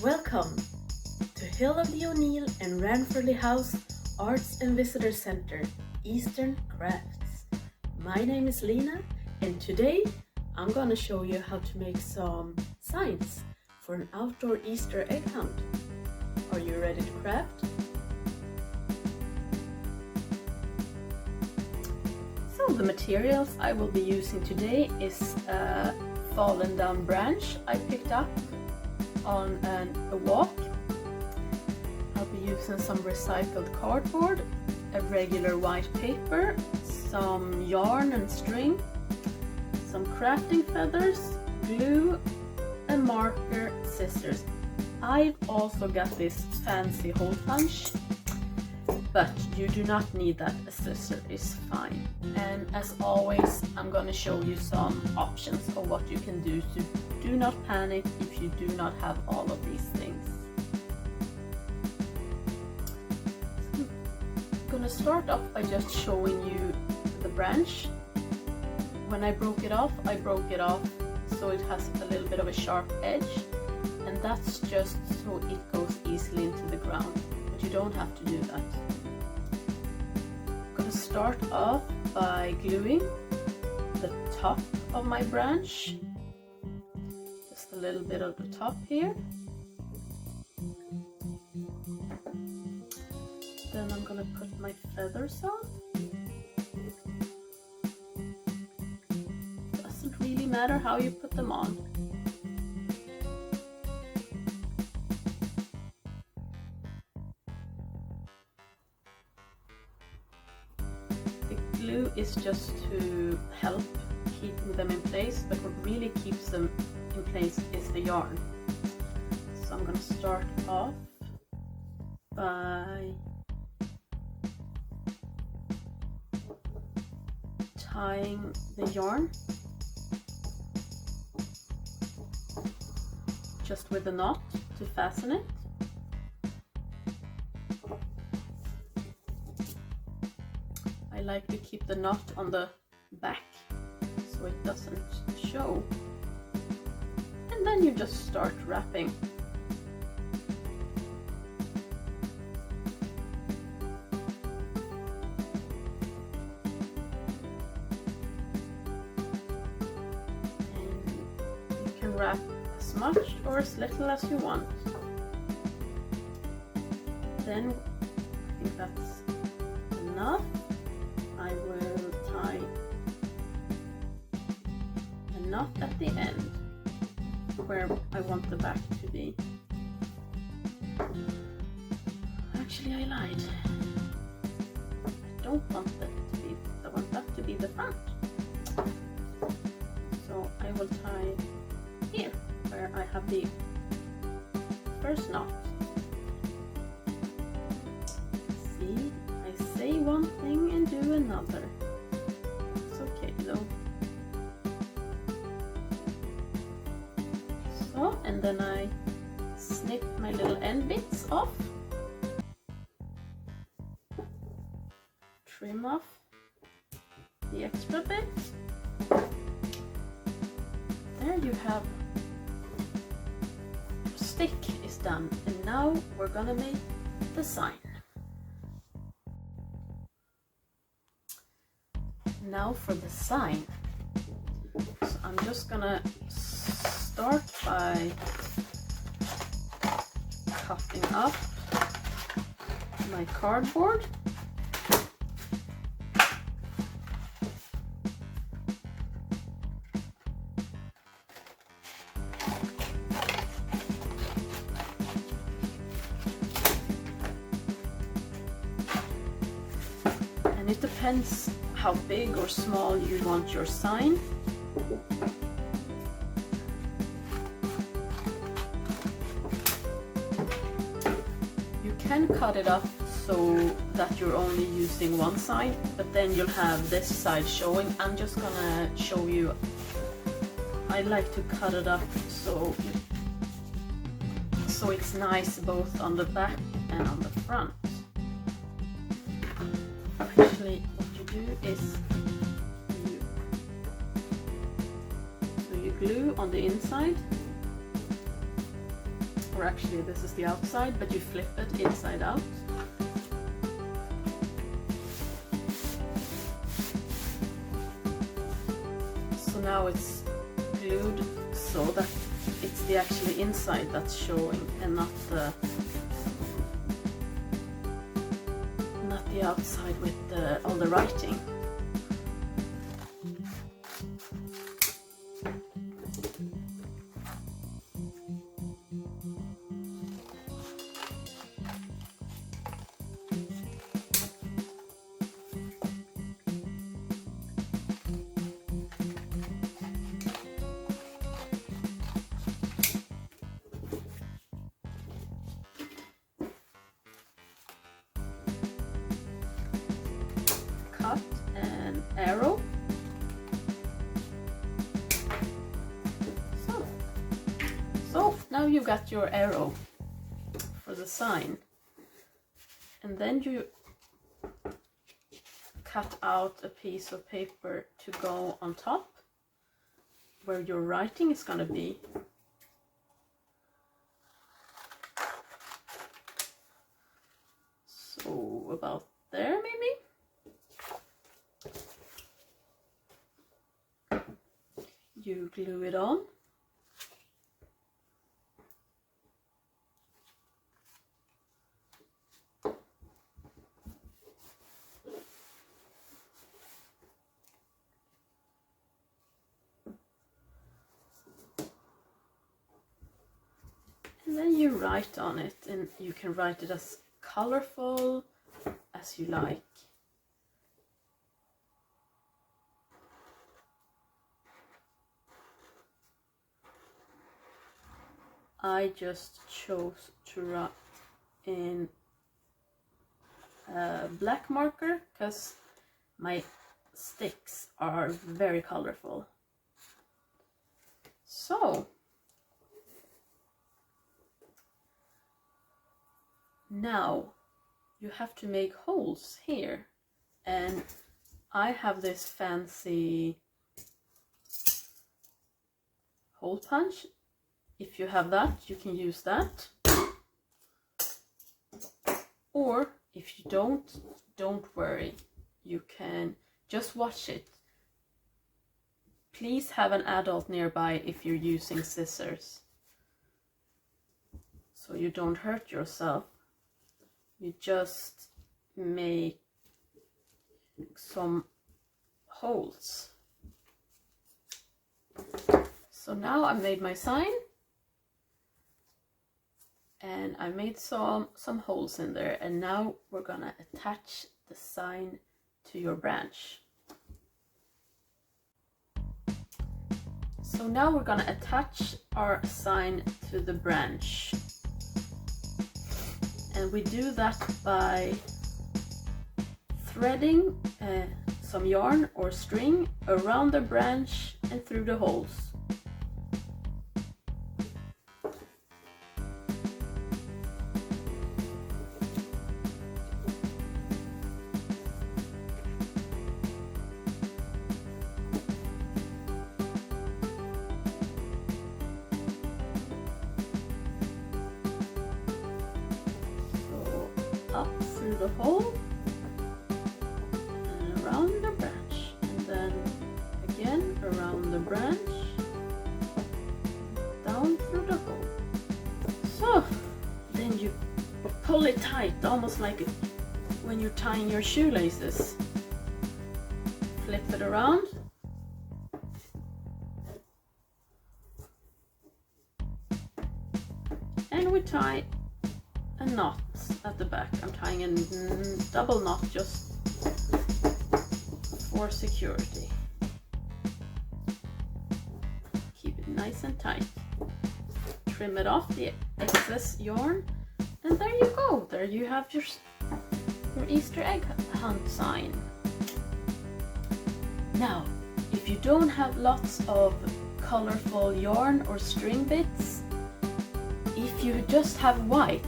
Welcome to Hill of the O'Neill and Ranfurly House Arts and Visitor Centre, Eastern Crafts. My name is Lena, and today I'm gonna show you how to make some signs for an outdoor Easter egg hunt. Are you ready to craft? So the materials I will be using today is a fallen down branch I picked up on a walk. I'll be using some recycled cardboard, a regular white paper, some yarn and string, some crafting feathers, glue, a marker, scissors. I've also got this fancy hole punch, but you do not need that, a scissor is fine. And as always, I'm gonna show you some options of what you can do, so do not panic if you do not have all of these things. I'm gonna start off by just showing you the branch. When I broke it off so it has a little bit of a sharp edge, and that's just so it goes easily into the ground, but you don't have to do that. I'm gonna start off by gluing the top of my branch, just a little bit of the top here. Then I'm gonna put my feathers on. Doesn't really matter how you put them on. The glue is just to help keeping them in place, but what really keeps them in place is the yarn. So I'm gonna start off by tying the yarn just with a knot to fasten it. I like to keep the knot on the back so it doesn't show. And then you just start wrapping. Wrap as much or as little as you want. Then I think that's enough. I will tie a knot at the end where I want the back to be. Actually, I lied. I don't want that to be, I want that to be the front. So I will tie here where I have the first knot. See, I say one thing and do another. It's okay though. So, and then I snip my little end bits off. Trim off the extra bits. There you have, stick is done, and now we're gonna make the sign. Now for the sign. So I'm just gonna start by cutting up my cardboard. It depends how big or small you want your sign. You can cut it up so that you're only using one side, but then you'll have this side showing. I'm just gonna show you. I like to cut it up so it's nice both on the back and on the front. Actually, what you do is you glue on the inside or actually this is the outside, but you flip it inside out. So now it's glued so that it's the actually inside that's showing and not the outside with all the writing. Cut an arrow. So now you got your arrow for the sign, and then you cut out a piece of paper to go on top where your writing is going to be. So about there maybe. You glue it on. And then you write on it, and you can write it as colorful as you like. I just chose to write in black marker because my sticks are very colorful. So now you have to make holes here, and I have this fancy hole punch. If you have that, you can use that. Or if you don't worry. You can just watch it. Please have an adult nearby if you're using scissors, so you don't hurt yourself. You just make some holes. So now I made my sign, and I made some holes in there, and now we're gonna attach the sign to your branch. So now we're gonna attach our sign to the branch, and we do that by threading some yarn or string around the branch and through the holes. Up through the hole and around the branch, and then again around the branch, down through the hole. So then you pull it tight, almost like when you're tying your shoelaces. Flip it around. And we tie a knot at the back. I'm tying a double knot just for security. Keep it nice and tight. Trim it off the excess yarn, and there you go. There you have your Easter egg hunt sign. Now, if you don't have lots of colorful yarn or string bits, if you just have white,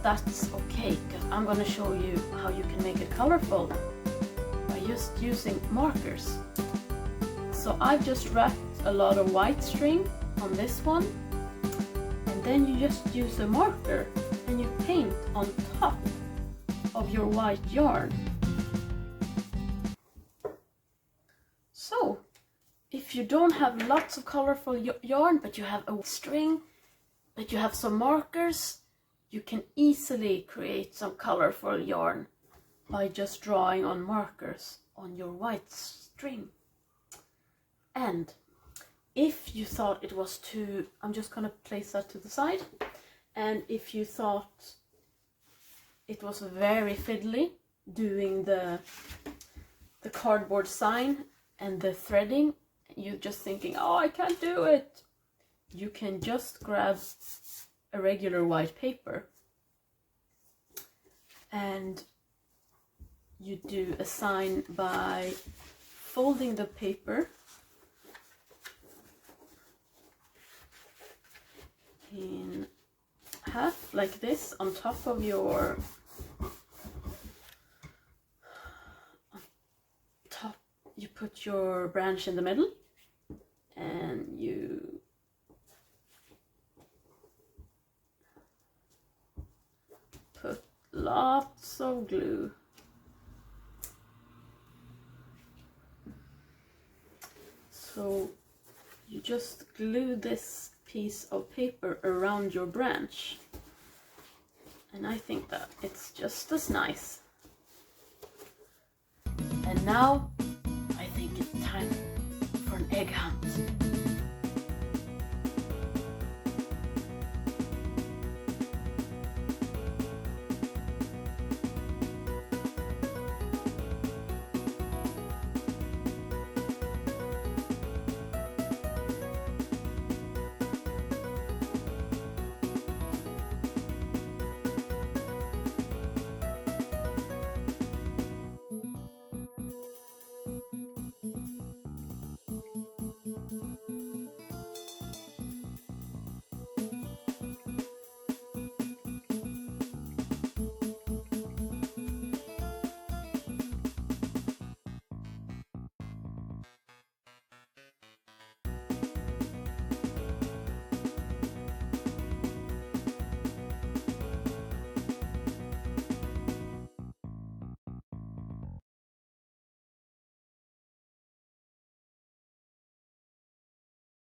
that's okay, because I'm going to show you how you can make it colorful by just using markers. So I've just wrapped a lot of white string on this one, and and then you just use a marker and you paint on top of your white yarn. So if you don't have lots of colorful yarn, but you have a string, but you have some markers, you can easily create some colorful yarn by just drawing on markers on your white string. And if you thought it was too, I'm just gonna place that to the side, and if you thought it was very fiddly doing the cardboard sign and the threading, you're just thinking, oh, I can't do it, you can just grab a regular white paper and you do a sign by folding the paper in half like this on top of your top. You put your branch in the middle and you put lots of glue. So you just glue this piece of paper around your branch, and I think that it's just as nice. And now I think it's time